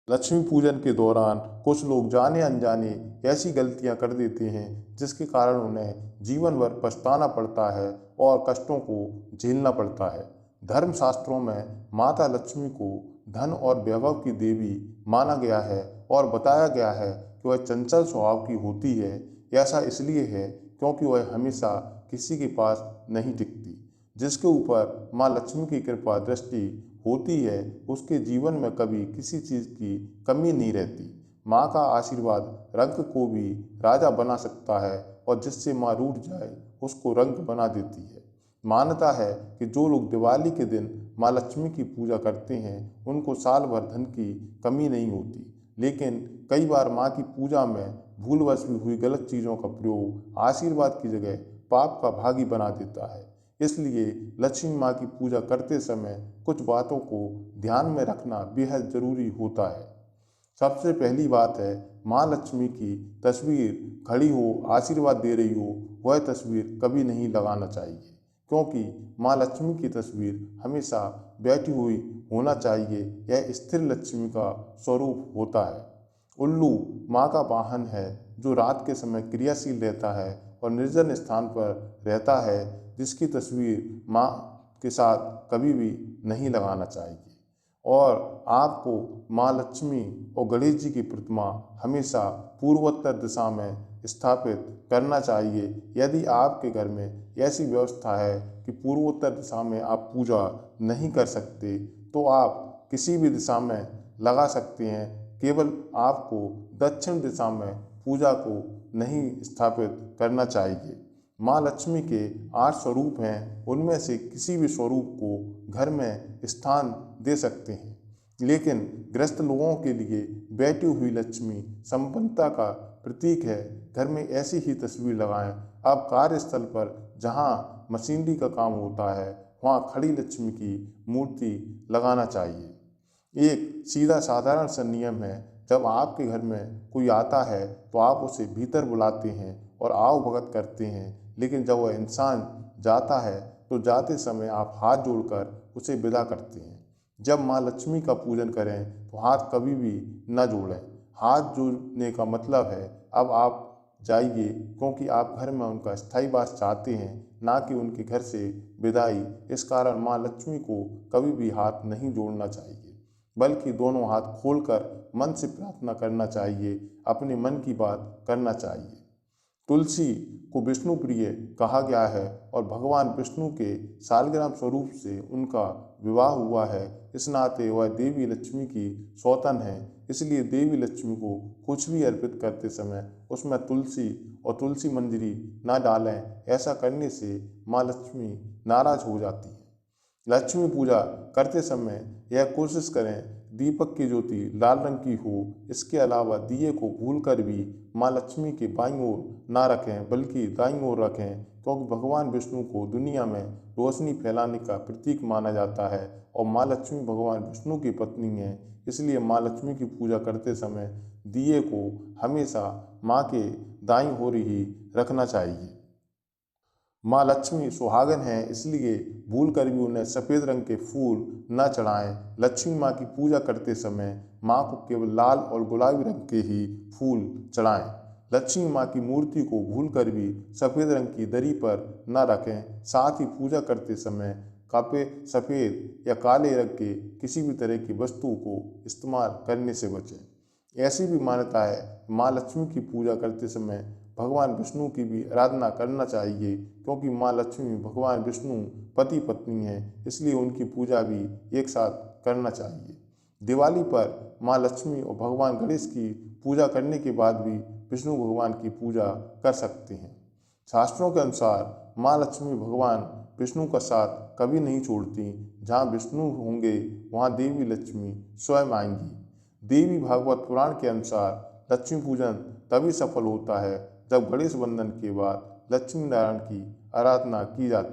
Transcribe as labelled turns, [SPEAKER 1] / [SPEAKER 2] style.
[SPEAKER 1] लक्ष्मी पूजन के दौरान कुछ लोग जाने अनजाने ऐसी गलतियां कर देते हैं जिसके कारण उन्हें जीवन भर पछताना पड़ता है और कष्टों को झेलना पड़ता है। धर्मशास्त्रों में माता लक्ष्मी को धन और वैभव की देवी माना गया है और बताया गया है कि वह चंचल स्वभाव की होती है। ऐसा इसलिए है क्योंकि वह हमेशा किसी के पास नहीं टिकती। जिसके ऊपर माँ लक्ष्मी की कृपा दृष्टि होती है उसके जीवन में कभी किसी चीज़ की कमी नहीं रहती। माँ का आशीर्वाद रंक को भी राजा बना सकता है और जिससे माँ रूठ जाए उसको रंक बना देती है। मान्यता है कि जो लोग दिवाली के दिन माँ लक्ष्मी की पूजा करते हैं उनको साल भर धन की कमी नहीं होती। लेकिन कई बार माँ की पूजा में भूलवश भी हुई गलत चीज़ों का प्रयोग आशीर्वाद की जगह पाप का भागी बना देता है। इसलिए लक्ष्मी माँ की पूजा करते समय कुछ बातों को ध्यान में रखना बेहद जरूरी होता है। सबसे पहली बात है, माँ लक्ष्मी की तस्वीर खड़ी हो आशीर्वाद दे रही हो वह तस्वीर कभी नहीं लगाना चाहिए, क्योंकि माँ लक्ष्मी की तस्वीर हमेशा बैठी हुई होना चाहिए। यह स्थिर लक्ष्मी का स्वरूप होता है। उल्लू माँ का वाहन है जो रात के समय क्रियाशील रहता है और निर्जन स्थान पर रहता है, जिसकी तस्वीर माँ के साथ कभी भी नहीं लगाना चाहिए। और आपको माँ लक्ष्मी और गणेश जी की प्रतिमा हमेशा पूर्वोत्तर दिशा में स्थापित करना चाहिए। यदि आपके घर में ऐसी व्यवस्था है कि पूर्वोत्तर दिशा में आप पूजा नहीं कर सकते तो आप किसी भी दिशा में लगा सकते हैं। केवल आपको दक्षिण दिशा में पूजा को नहीं स्थापित करना चाहिए। माँ लक्ष्मी के 8 स्वरूप हैं, उनमें से किसी भी स्वरूप को घर में स्थान दे सकते हैं। लेकिन ग्रस्त लोगों के लिए बैठी हुई लक्ष्मी संपन्नता का प्रतीक है। घर में ऐसी ही तस्वीर लगाएं। अब कार्यस्थल पर जहां मशीनरी का काम होता है वहां खड़ी लक्ष्मी की मूर्ति लगाना चाहिए। एक सीधा साधारण सा नियम है, जब आपके घर में कोई आता है तो आप उसे भीतर बुलाते हैं और आओ भगत करते हैं, लेकिन जब वह इंसान जाता है तो जाते समय आप हाथ जोड़कर उसे विदा करते हैं। जब माँ लक्ष्मी का पूजन करें तो हाथ कभी भी न जोड़ें। हाथ जोड़ने का मतलब है अब आप जाइए, क्योंकि आप घर में उनका स्थायी वास चाहते हैं, ना कि उनके घर से विदाई। इस कारण माँ लक्ष्मी को कभी भी हाथ नहीं जोड़ना चाहिए, बल्कि दोनों हाथ खोलकर मन से प्रार्थना करना चाहिए, अपने मन की बात करना चाहिए। तुलसी को विष्णु प्रिय कहा गया है और भगवान विष्णु के सालग्राम स्वरूप से उनका विवाह हुआ है। इस नाते वह देवी लक्ष्मी की सौतन है। इसलिए देवी लक्ष्मी को कुछ भी अर्पित करते समय उसमें तुलसी और तुलसी मंजरी ना डालें। ऐसा करने से माँ लक्ष्मी नाराज हो जाती है। लक्ष्मी पूजा करते समय यह कोशिश करें दीपक की ज्योति लाल रंग की हो। इसके अलावा दिए को भूलकर भी माँ लक्ष्मी के बाईं ओर ना रखें, बल्कि दाईं ओर रखें, क्योंकि भगवान विष्णु को दुनिया में रोशनी फैलाने का प्रतीक माना जाता है और माँ लक्ष्मी भगवान विष्णु की पत्नी है। इसलिए माँ लक्ष्मी की पूजा करते समय दिए को हमेशा माँ के दाईं ओर ही रखना चाहिए। माँ लक्ष्मी सुहागन हैं, इसलिए भूल कर भी उन्हें सफ़ेद रंग के फूल न चढ़ाएं। लक्ष्मी माँ की पूजा करते समय माँ को केवल लाल और गुलाबी रंग के ही फूल चढ़ाएं। लक्ष्मी माँ की मूर्ति को भूल कर भी सफ़ेद रंग की दरी पर न रखें। साथ ही पूजा करते समय कापे सफ़ेद या काले रंग के किसी भी तरह की वस्तु को इस्तेमाल करने से बचें। ऐसी भी मान्यता है माँ लक्ष्मी की पूजा करते समय भगवान विष्णु की भी आराधना करना चाहिए, क्योंकि माँ लक्ष्मी भगवान विष्णु पति पत्नी हैं, इसलिए उनकी पूजा भी एक साथ करना चाहिए। दिवाली पर माँ लक्ष्मी और भगवान गणेश की पूजा करने के बाद भी विष्णु भगवान की पूजा कर सकते हैं। शास्त्रों के अनुसार माँ लक्ष्मी भगवान विष्णु का साथ कभी नहीं छोड़ती। जहाँ विष्णु होंगे वहाँ देवी लक्ष्मी स्वयं आएंगी। देवी भागवत पुराण के अनुसार लक्ष्मी पूजन तभी सफल होता है जब गणेश वंदन के बाद लक्ष्मी नारायण की आराधना की जाती है।